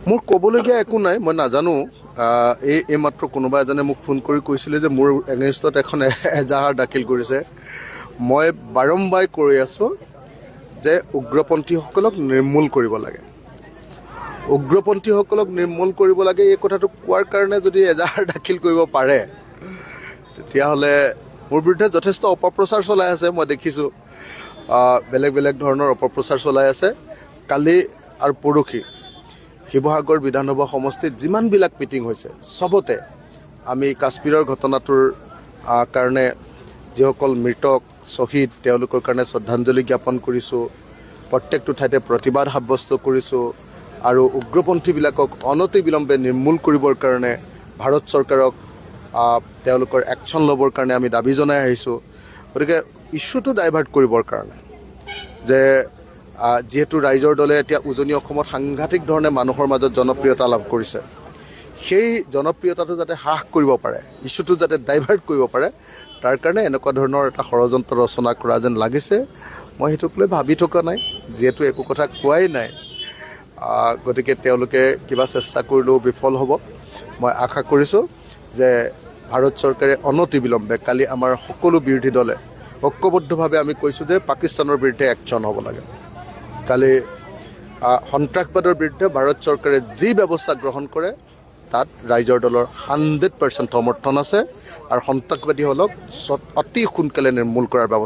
মোৰ ক'বলগীয়া একো নাই, মই নাজানো। এই মাত্ৰ কোনোবা এজনে মোক ফোন কৰি কৈছিলে যে মোৰ এগেইনষ্টত এখন এজাহাৰ দাখিল কৰিছে। মই বাৰম্বাৰ কৈ আছোঁ যে উগ্ৰপন্থীসকলক নিৰ্মূল কৰিব লাগে, উগ্ৰপন্থীসকলক নিৰ্মূল কৰিব লাগে। এই কথাটো কোৱাৰ কাৰণে যদি এজাহাৰ দাখিল কৰিব পাৰে, তেতিয়াহ'লে মোৰ বিৰুদ্ধে যথেষ্ট অপপ্ৰচাৰ চলাই আছে। মই দেখিছোঁ বেলেগ বেলেগ ধৰণৰ অপপ্ৰচাৰ চলাই আছে। কালি আৰু পৰহি শিৱসাগৰ বিধানসভা সমষ্টিত যিমানবিলাক মিটিং হৈছে, চবতে আমি কাশ্মীৰৰ ঘটনাটোৰ কাৰণে যিসকল মৃতক শ্বহীদ তেওঁলোকৰ কাৰণে শ্ৰদ্ধাঞ্জলি জ্ঞাপন কৰিছোঁ, প্ৰত্যেকটো ঠাইতে প্ৰতিবাদ সাব্যস্ত কৰিছোঁ আৰু উগ্ৰপন্থীবিলাকক অনতিবিলম্বে নিৰ্মূল কৰিবৰ কাৰণে ভাৰত চৰকাৰক তেওঁলোকৰ একশ্যন ল'বৰ কাৰণে আমি দাবী জনাই আহিছোঁ। গতিকে ইছ্যুটো ডাইভাৰ্ট কৰিবৰ কাৰণে যে যিহেতু ৰাইজৰ দলে এতিয়া উজনি অসমত সাংঘাতিক ধৰণে মানুহৰ মাজত জনপ্ৰিয়তা লাভ কৰিছে, সেই জনপ্ৰিয়তাটো যাতে হ্ৰাস কৰিব পাৰে, ইছ্যুটো যাতে ডাইভাৰ্ট কৰিব পাৰে, তাৰ কাৰণে এনেকুৱা ধৰণৰ এটা ষড়যন্ত্ৰ ৰচনা কৰা যেন লাগিছে। মই সেইটোক লৈ ভাবি থকা নাই, যিহেতু একো কথা কোৱাই নাই। গতিকে তেওঁলোকে কিবা চেষ্টা কৰিলেও বিফল হ'ব। মই আশা কৰিছোঁ যে ভাৰত চৰকাৰে অনতিবিলম্বে, কালি আমাৰ সকলো বিৰোধী দলে ঐক্যবদ্ধভাৱে আমি কৈছোঁ যে পাকিস্তানৰ বিৰুদ্ধে একশ্যন হ'ব লাগে। কালি সন্ত্ৰাসবাদৰ বিৰুদ্ধে ভাৰত চৰকাৰে যি ব্যৱস্থা গ্ৰহণ কৰে তাত ৰাইজৰ দলৰ 100% সমৰ্থন আছে আৰু সন্ত্ৰাসবাদীসকলক অতি সোনকালে নিৰ্মূল কৰাৰ ব্যৱস্থা